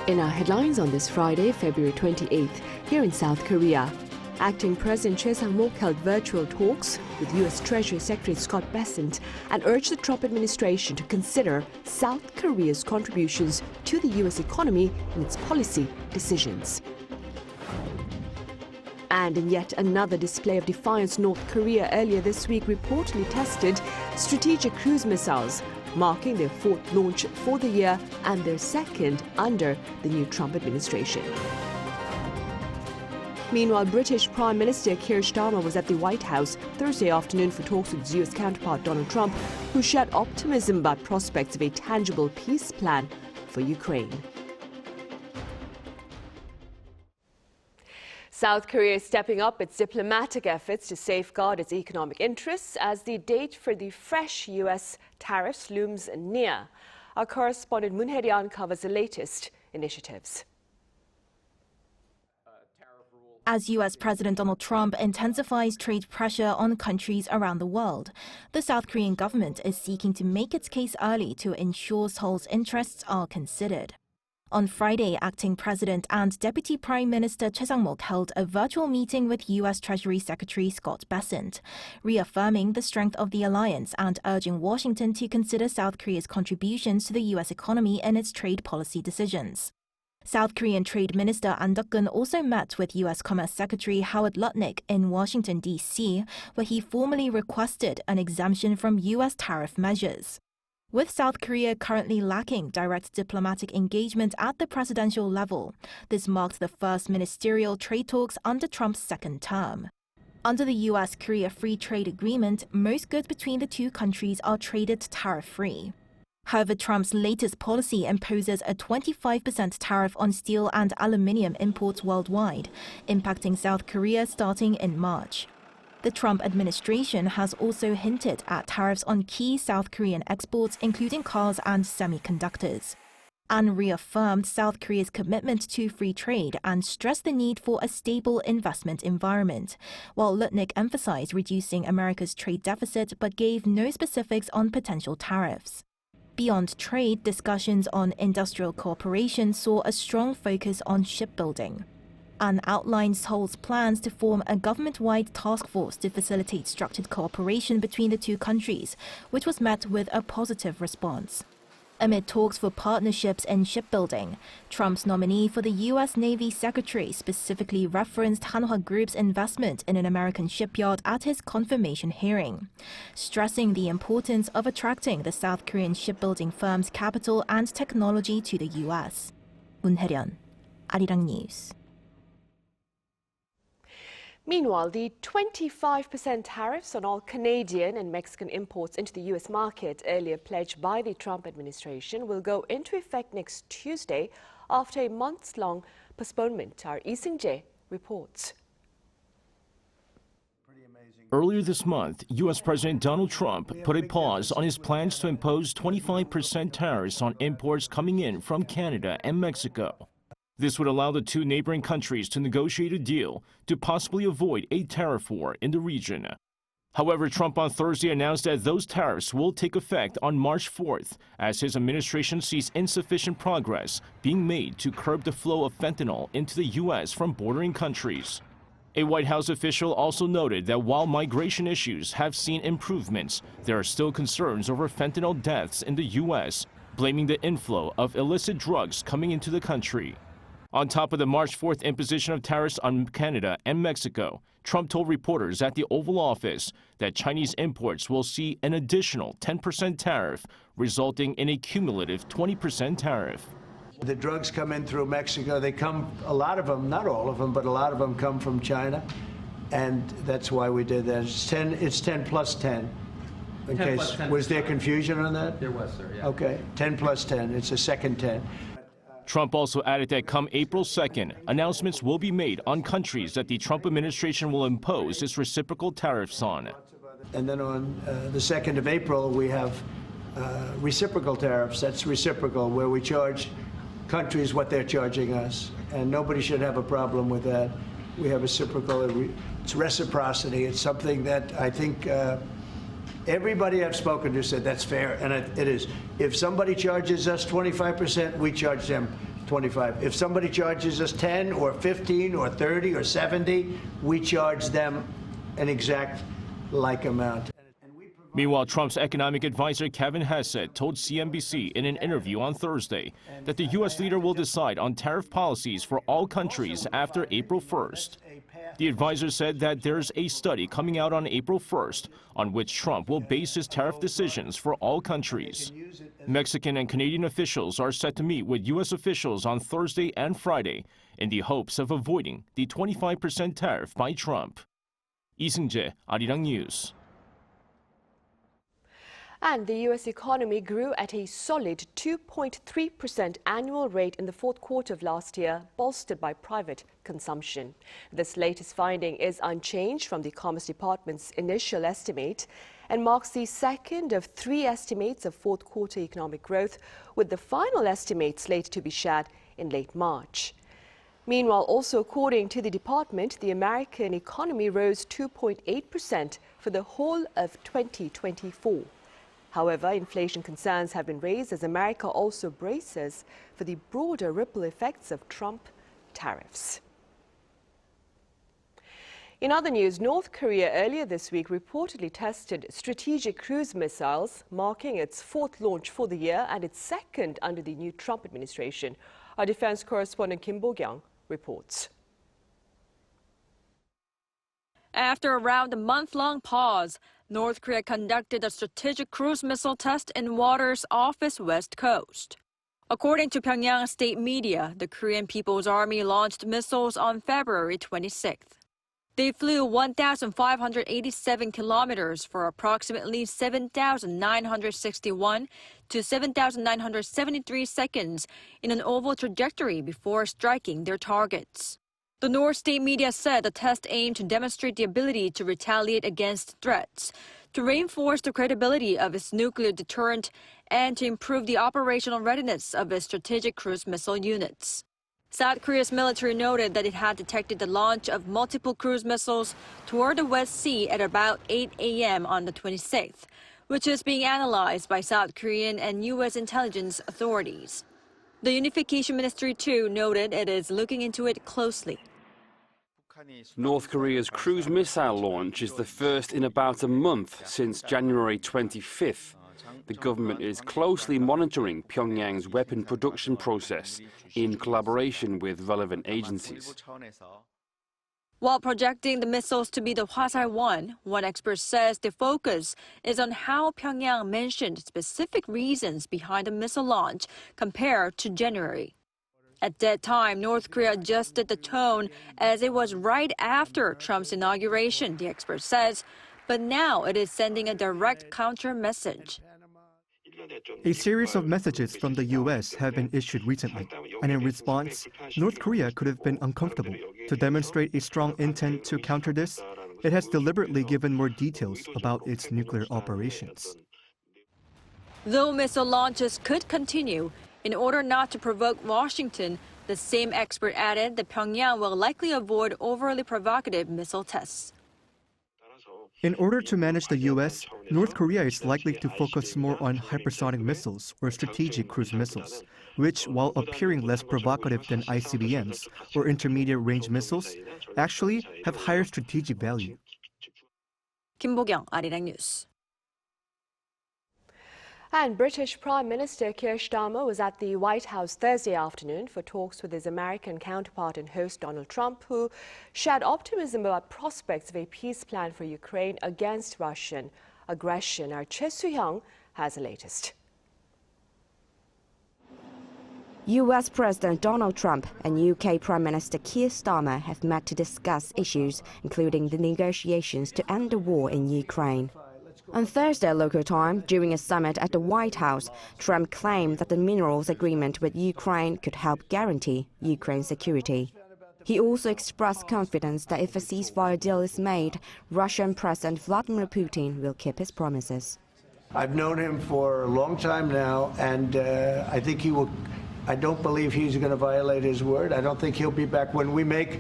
In our headlines on this Friday, February 28th, here in South Korea, Acting President Choi Sang-mok held virtual talks with U.S. Treasury Secretary Scott Bessent and urged the Trump administration to consider South Korea's contributions to the U.S. economy in its policy decisions. And in yet another display of defiance, North Korea earlier this week reportedly tested strategic cruise missiles, marking their fourth launch for the year and their second under the new Trump administration. Meanwhile, British Prime Minister Keir Starmer was at the White House Thursday afternoon for talks with his U.S. counterpart Donald Trump, who shared optimism about prospects of a tangible peace plan for Ukraine. South Korea is stepping up its diplomatic efforts to safeguard its economic interests as the date for the fresh U.S. tariffs looms near. Our correspondent Moon Hae-ryun covers the latest initiatives. As U.S. President Donald Trump intensifies trade pressure on countries around the world, the South Korean government is seeking to make its case early to ensure Seoul's interests are considered. On Friday, Acting President and Deputy Prime Minister Choi Sang-mok held a virtual meeting with U.S. Treasury Secretary Scott Bessent, reaffirming the strength of the alliance and urging Washington to consider South Korea's contributions to the U.S. economy in its trade policy decisions. South Korean Trade Minister An Duk-gun also met with U.S. Commerce Secretary Howard Lutnick in Washington, D.C., where he formally requested an exemption from U.S. tariff measures. With South Korea currently lacking direct diplomatic engagement at the presidential level, this marked the first ministerial trade talks under Trump's second term. Under the U.S.-Korea Free Trade Agreement, most goods between the two countries are traded tariff-free. However, Trump's latest policy imposes a 25% tariff on steel and aluminium imports worldwide, impacting South Korea starting in March. The Trump administration has also hinted at tariffs on key South Korean exports, including cars and semiconductors. An reaffirmed South Korea's commitment to free trade and stressed the need for a stable investment environment, while Lutnick emphasized reducing America's trade deficit but gave no specifics on potential tariffs. Beyond trade, discussions on industrial cooperation saw a strong focus on shipbuilding. An outlined Seoul's plans to form a government-wide task force to facilitate structured cooperation between the two countries, which was met with a positive response. Amid talks for partnerships in shipbuilding, Trump's nominee for the U.S. Navy Secretary specifically referenced Hanwha Group's investment in an American shipyard at his confirmation hearing, stressing the importance of attracting the South Korean shipbuilding firm's capital and technology to the U.S. Moon Hae-ryun, Arirang News. Meanwhile, the 25% tariffs on all Canadian and Mexican imports into the U.S. market, earlier pledged by the Trump administration, will go into effect next Tuesday after a months-long postponement. Our Lee Seung-jae reports. Earlier this month, U.S. President Donald Trump put a pause on his plans to impose 25% tariffs on imports coming in from Canada and Mexico. This would allow the two neighboring countries to negotiate a deal to possibly avoid a tariff war in the region. However, Trump on Thursday announced that those tariffs will take effect on March 4th as his administration sees insufficient progress being made to curb the flow of fentanyl into the U.S. from bordering countries. A White House official also noted that while migration issues have seen improvements, there are still concerns over fentanyl deaths in the U.S., blaming the inflow of illicit drugs coming into the country. On top of the March 4th imposition of tariffs on Canada and Mexico, Trump told reporters at the Oval Office that Chinese imports will see an additional 10% tariff, resulting in a cumulative 20% tariff. The drugs come in through Mexico. They come, a lot of them, not all of them, but a lot of them come from China. And that's why we did that. It's 10 plus 10. In 10 case, 10 was there confusion on that? There was, sir, yeah. Okay, 10 plus 10. It's a second 10. Trump also added that come April 2nd, announcements will be made on countries that the Trump administration will impose its reciprocal tariffs on. And then on the 2nd of April, we have reciprocal tariffs. That's reciprocal, where we charge countries what they're charging us. And nobody should have a problem with that. We have reciprocal, it's reciprocity. It's something that I think everybody I've spoken to said that's fair, and it is. If somebody charges us 25%, we charge them 25. If somebody charges us 10 or 15 or 30 or 70, we charge them an exact like amount. Meanwhile, Trump's economic advisor Kevin Hassett told CNBC in an interview on Thursday that the U.S. leader will decide on tariff policies for all countries after April 1st. The advisor said that there's a study coming out on April 1st on which Trump will base his tariff decisions for all countries. Mexican and Canadian officials are set to meet with U.S. officials on Thursday and Friday in the hopes of avoiding the 25% tariff by Trump. Lee Seung-jae, Arirang News. And the U.S. economy grew at a solid 2.3% annual rate in the fourth quarter of last year, bolstered by private consumption. This latest finding is unchanged from the Commerce Department's initial estimate and marks the second of three estimates of fourth quarter economic growth, with the final estimate slated to be shared in late March. Meanwhile, also according to the department, the American economy rose 2.8% for the whole of 2024. However, inflation concerns have been raised as America also braces for the broader ripple effects of Trump tariffs. In other news, North Korea earlier this week reportedly tested strategic cruise missiles, marking its fourth launch for the year and its second under the new Trump administration. Our defense correspondent Kim Bo-kyung reports. After around a month-long pause, North Korea conducted a strategic cruise missile test in waters off its west coast. According to Pyongyang state media, the Korean People's Army launched missiles on February 26th. They flew 1,587 kilometers for approximately 7,961 to 7,973 seconds in an oval trajectory before striking their targets. The North state media said the test aimed to demonstrate the ability to retaliate against threats, to reinforce the credibility of its nuclear deterrent, and to improve the operational readiness of its strategic cruise missile units. South Korea's military noted that it had detected the launch of multiple cruise missiles toward the West Sea at about 8 a.m. on the 26th, which is being analyzed by South Korean and U.S. intelligence authorities. The Unification Ministry, too, noted it is looking into it closely. North Korea's cruise missile launch is the first in about a month since January 25th. The government is closely monitoring Pyongyang's weapon production process in collaboration with relevant agencies. While projecting the missiles to be the Hwasal-1, one expert says the focus is on how Pyongyang mentioned specific reasons behind the missile launch compared to January. At that time, North Korea adjusted the tone as it was right after Trump's inauguration, the expert says, but now it is sending a direct counter message. A series of messages from the U.S. have been issued recently, and in response, North Korea could have been uncomfortable. To demonstrate a strong intent to counter this, it has deliberately given more details about its nuclear operations. Though missile launches could continue, in order not to provoke Washington, the same expert added that Pyongyang will likely avoid overly provocative missile tests. In order to manage the U.S., North Korea is likely to focus more on hypersonic missiles or strategic cruise missiles, which, while appearing less provocative than ICBMs or intermediate-range missiles, actually have higher strategic value. Kim Bo-kyung, Arirang News. And British Prime Minister Keir Starmer was at the White House Thursday afternoon for talks with his American counterpart and host Donald Trump, who shared optimism about prospects of a peace plan for Ukraine against Russian aggression. Our Choi Soo-hyung has the latest. US President Donald Trump and UK Prime Minister Keir Starmer have met to discuss issues including the negotiations to end the war in Ukraine. On Thursday local time, during a summit at the White House, Trump claimed that the minerals agreement with Ukraine could help guarantee Ukraine's security. He also expressed confidence that if a ceasefire deal is made, Russian President Vladimir Putin will keep his promises. I've known him for a long time now, and I think he will. I don't believe he's going to violate his word. I don't think he'll be back. When we make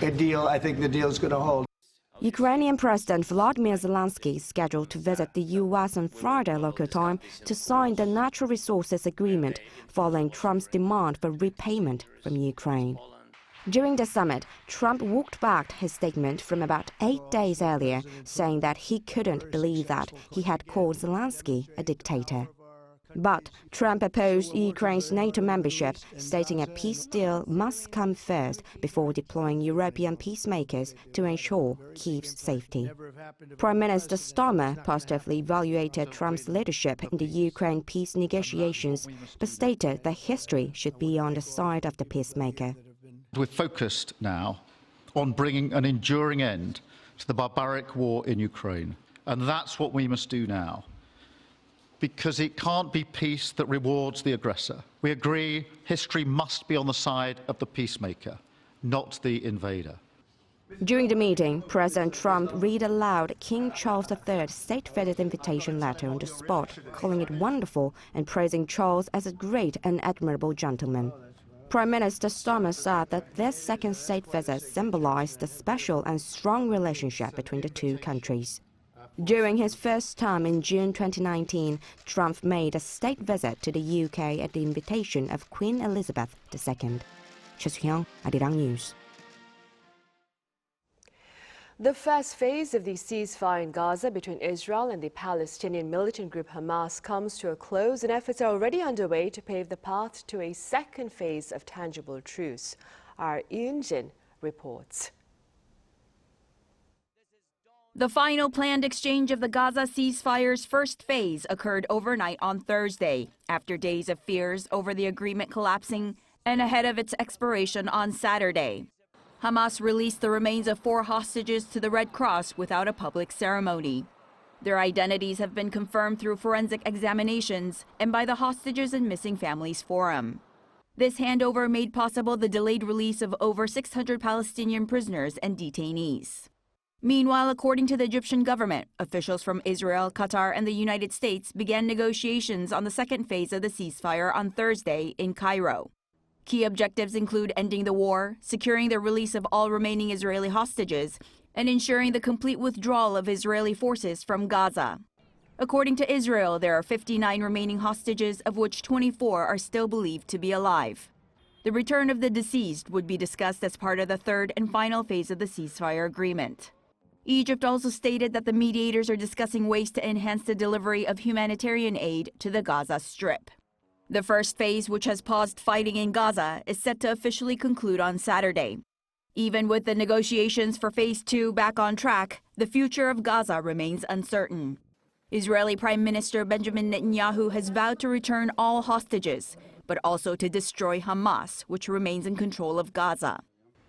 a deal, I think the deal's going to hold. Ukrainian President Volodymyr Zelensky is scheduled to visit the U.S. on Friday local time to sign the Natural Resources Agreement following Trump's demand for repayment from Ukraine. During the summit, Trump walked back his statement from about 8 days earlier, saying that he couldn't believe that he had called Zelensky a dictator. But Trump opposed Ukraine's NATO membership, stating a peace deal must come first before deploying European peacemakers to ensure Kyiv's safety. Prime Minister Starmer positively evaluated Trump's leadership in the Ukraine peace negotiations, but stated that history should be on the side of the peacemaker. We're focused now on bringing an enduring end to the barbaric war in Ukraine, and that's what we must do now. Because it can't be peace that rewards the aggressor. We agree history must be on the side of the peacemaker, not the invader. During the meeting, President Trump read aloud King Charles III's state visit invitation letter on the spot, calling it wonderful and praising Charles as a great and admirable gentleman. Prime Minister Starmer said that this second state visit symbolized the special and strong relationship between the two countries. During his first term in June 2019, Trump made a state visit to the UK at the invitation of Queen Elizabeth II. Hyun, Arirang News. The first phase of the ceasefire in Gaza between Israel and the Palestinian militant group Hamas comes to a close, and efforts are already underway to pave the path to a second phase of tangible truce. Our Yoon-jin reports. The final planned exchange of the Gaza ceasefire's first phase occurred overnight on Thursday, after days of fears over the agreement collapsing and ahead of its expiration on Saturday. Hamas released the remains of 4 hostages to the Red Cross without a public ceremony. Their identities have been confirmed through forensic examinations and by the Hostages and Missing Families Forum. This handover made possible the delayed release of over 600 Palestinian prisoners and detainees. Meanwhile, according to the Egyptian government, officials from Israel, Qatar, and the United States began negotiations on the second phase of the ceasefire on Thursday in Cairo. Key objectives include ending the war, securing the release of all remaining Israeli hostages, and ensuring the complete withdrawal of Israeli forces from Gaza. According to Israel, there are 59 remaining hostages, of which 24 are still believed to be alive. The return of the deceased would be discussed as part of the third and final phase of the ceasefire agreement. Egypt also stated that the mediators are discussing ways to enhance the delivery of humanitarian aid to the Gaza Strip. The first phase, which has paused fighting in Gaza, is set to officially conclude on Saturday. Even with the negotiations for Phase 2 back on track, the future of Gaza remains uncertain. Israeli Prime Minister Benjamin Netanyahu has vowed to return all hostages, but also to destroy Hamas, which remains in control of Gaza.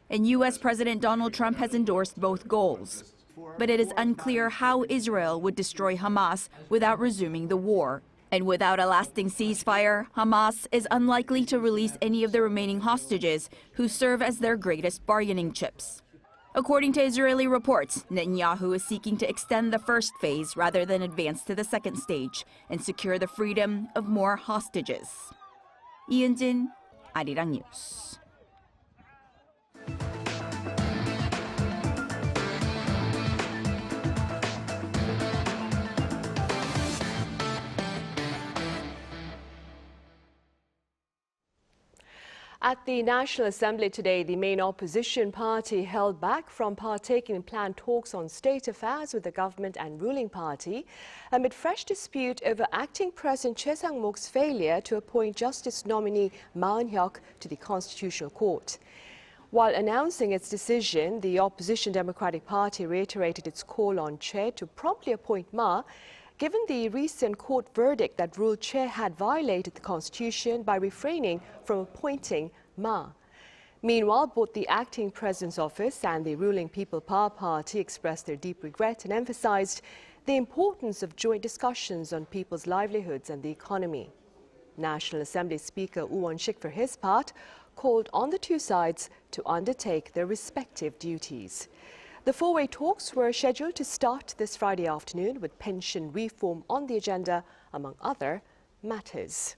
And U.S. President Donald Trump has endorsed both goals. But it is unclear how Israel would destroy Hamas without resuming the war. And without a lasting ceasefire, Hamas is unlikely to release any of the remaining hostages who serve as their greatest bargaining chips. According to Israeli reports, Netanyahu is seeking to extend the first phase rather than advance to the second stage and secure the freedom of more hostages. Yoon-jin, Arirang News. At the National Assembly today, the main opposition party held back from partaking in planned talks on state affairs with the government and ruling party amid fresh dispute over acting President Choi Sang-mok's failure to appoint Justice nominee Ma Eun-hyuk to the Constitutional Court. While announcing its decision, the opposition Democratic Party reiterated its call on Choi to promptly appoint Ma, given the recent court verdict that ruled Choi had violated the Constitution by refraining from appointing Ma. Meanwhile, both the acting president's office and the ruling People Power Party expressed their deep regret and emphasized the importance of joint discussions on people's livelihoods and the economy. National Assembly Speaker Woo Won-sik, for his part, called on the two sides to undertake their respective duties. The four-way talks were scheduled to start this Friday afternoon with pension reform on the agenda, among other matters.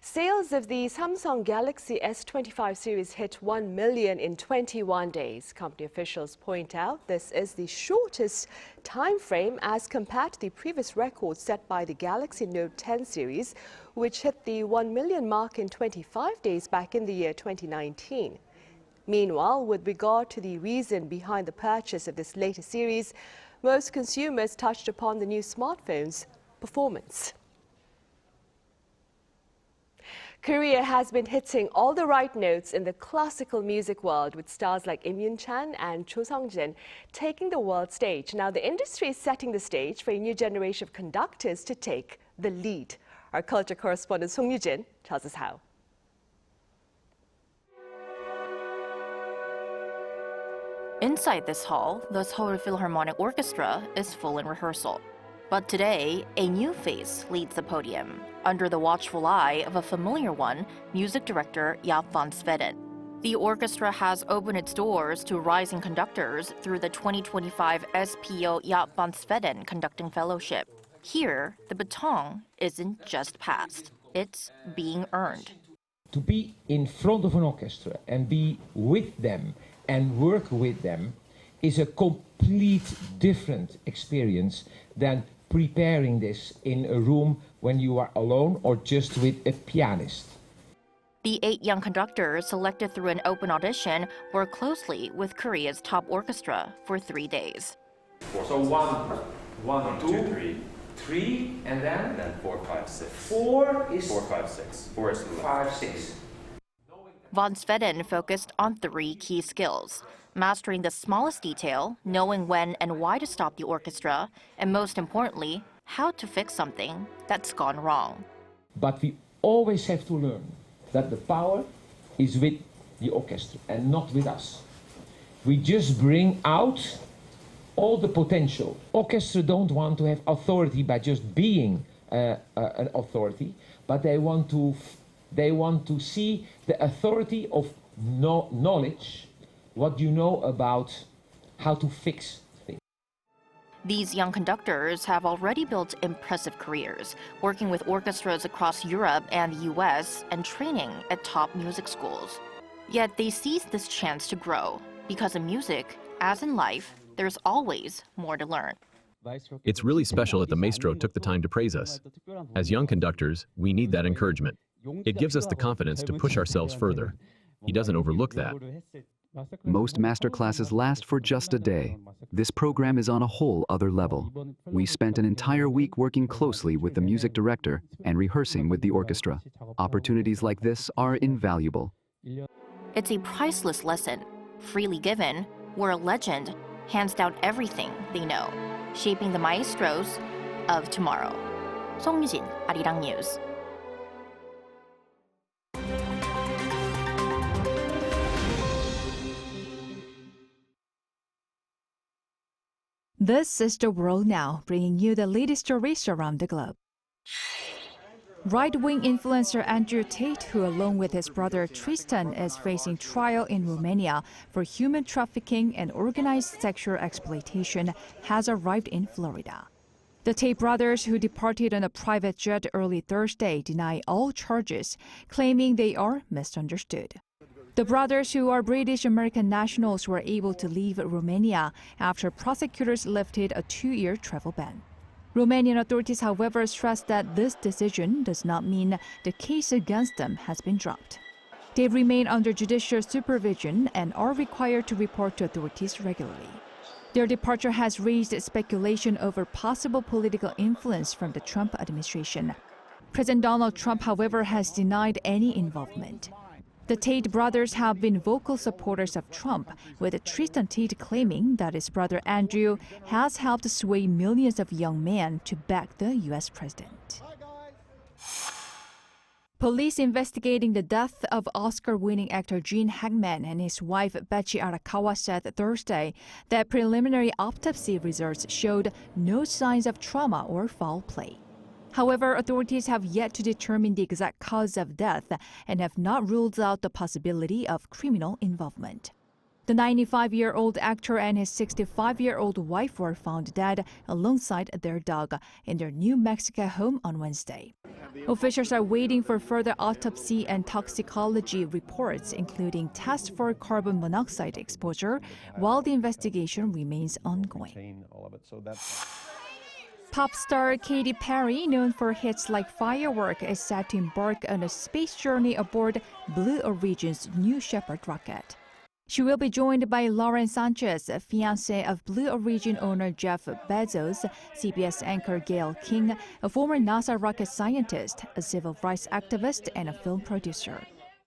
Sales of the Samsung Galaxy S25 series hit 1 million in 21 days. Company officials point out this is the shortest time frame as compared to the previous record set by the Galaxy Note 10 series, which hit the 1 million mark in 25 days back in the year 2019. Meanwhile, with regard to the reason behind the purchase of this later series, most consumers touched upon the new smartphone's performance. Korea has been hitting all the right notes in the classical music world, with stars like Im Yoon-chan and Cho Sung-jin taking the world stage. Now, the industry is setting the stage for a new generation of conductors to take the lead. Our culture correspondent Song Yoo-jin tells us how. Inside this hall, the Seoul Philharmonic Orchestra is full in rehearsal. But today, a new face leads the podium, under the watchful eye of a familiar one, music director Jaap van Zweden. The orchestra has opened its doors to rising conductors through the 2025 SPO Jaap van Zweden Conducting Fellowship. Here, the baton isn't just passed, it's being earned. To be in front of an orchestra and be with them and work with them is a complete different experience than preparing this in a room when you are alone or just with a pianist. The 8 young conductors selected through an open audition work closely with Korea's top orchestra for 3 days. So one, two, three, and then 4, 5, 6. 4 is 4, 5, 6. 4 is 5, 6. Van Zweden focused on 3 key skills: mastering the smallest detail, knowing when and why to stop the orchestra, and most importantly, how to fix something that's gone wrong. But we always have to learn that the power is with the orchestra and not with us. We just bring out all the potential. Orchestra don't want to have authority by just being an authority, but they want to see the authority of knowledge, what you know about how to fix things. These young conductors have already built impressive careers, working with orchestras across Europe and the US and training at top music schools. Yet they seized this chance to grow, because in music, as in life, there's always more to learn. It's really special that the maestro took the time to praise us. As young conductors, we need that encouragement. It gives us the confidence to push ourselves further. He doesn't overlook that. Most master classes last for just a day. This program is on a whole other level. We spent an entire week working closely with the music director and rehearsing with the orchestra. Opportunities like this are invaluable. It's a priceless lesson, freely given, where a legend hands down everything they know, shaping the maestros of tomorrow. Song Yoo-jin, Arirang News. This is The World Now, bringing you the latest stories around the globe. Right-wing influencer Andrew Tate, who along with his brother Tristan is facing trial in Romania for human trafficking and organized sexual exploitation, has arrived in Florida. The Tate brothers, who departed on a private jet early Thursday, deny all charges, claiming they are misunderstood. The brothers, who are British-American nationals, were able to leave Romania after prosecutors lifted a 2-year travel ban. Romanian authorities, however, stressed that this decision does not mean the case against them has been dropped. They remain under judicial supervision and are required to report to authorities regularly. Their departure has raised speculation over possible political influence from the Trump administration. President Donald Trump, however, has denied any involvement. The Tate brothers have been vocal supporters of Trump, with Tristan Tate claiming that his brother Andrew has helped sway millions of young men to back the U.S. president. Police investigating the death of Oscar-winning actor Gene Hackman and his wife Betsy Arakawa said Thursday that preliminary autopsy results showed no signs of trauma or foul play. However, authorities have yet to determine the exact cause of death and have not ruled out the possibility of criminal involvement. The 95-year-old actor and his 65-year-old wife were found dead alongside their dog in their New Mexico home on Wednesday. Officials are waiting for further autopsy and toxicology reports, including tests for carbon monoxide exposure, while the investigation remains ongoing. Pop star Katy Perry, known for hits like Firework, is set to embark on a space journey aboard Blue Origin's New Shepard rocket. She will be joined by Lauren Sanchez, fiancé of Blue Origin owner Jeff Bezos, CBS anchor Gayle King, a former NASA rocket scientist, a civil rights activist, and a film producer.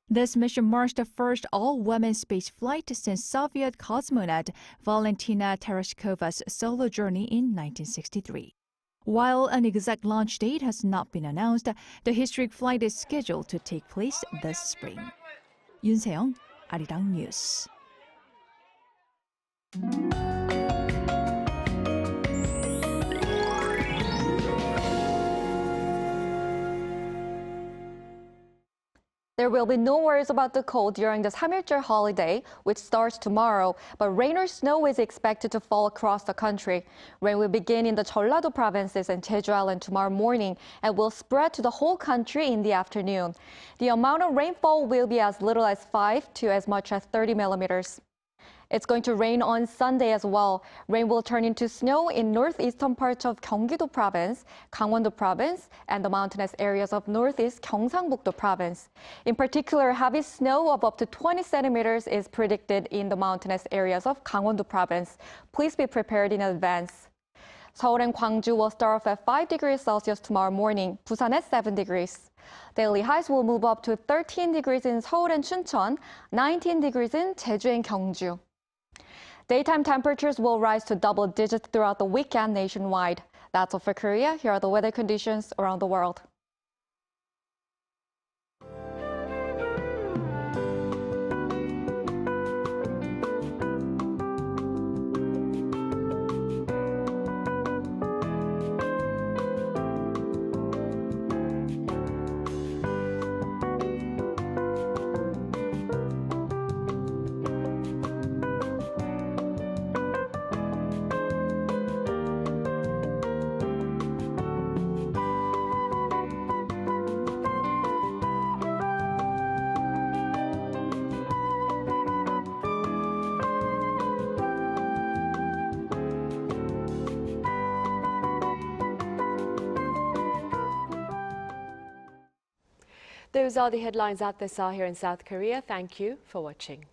This mission marks the first all-women space flight since Soviet cosmonaut Valentina Tereshkova's solo journey in 1963. While an exact launch date has not been announced, the historic flight is scheduled to take place this spring. Yoon Se-young, Arirang News. There will be no worries about the cold during the Samiljeol holiday, which starts tomorrow, but rain or snow is expected to fall across the country. Rain will begin in the Jeollado provinces and Jeju Island tomorrow morning and will spread to the whole country in the afternoon. The amount of rainfall will be as little as 5 to as much as 30 millimeters. It's going to rain on Sunday as well. Rain will turn into snow in northeastern parts of Gyeonggi-do province, Gangwon-do province, and the mountainous areas of northeast Gyeongsangbuk-do province. In particular, heavy snow of up to 20 centimeters is predicted in the mountainous areas of Gangwon-do province. Please be prepared in advance. Seoul and Gwangju will start off at 5 degrees Celsius tomorrow morning, Busan at 7 degrees. Daily highs will move up to 13 degrees in Seoul and Chuncheon, 19 degrees in Jeju and Gyeongju. Daytime temperatures will rise to double digits throughout the weekend nationwide. That's all for Korea. Here are the weather conditions around the world. Those are the headlines at this hour here in South Korea. Thank you for watching.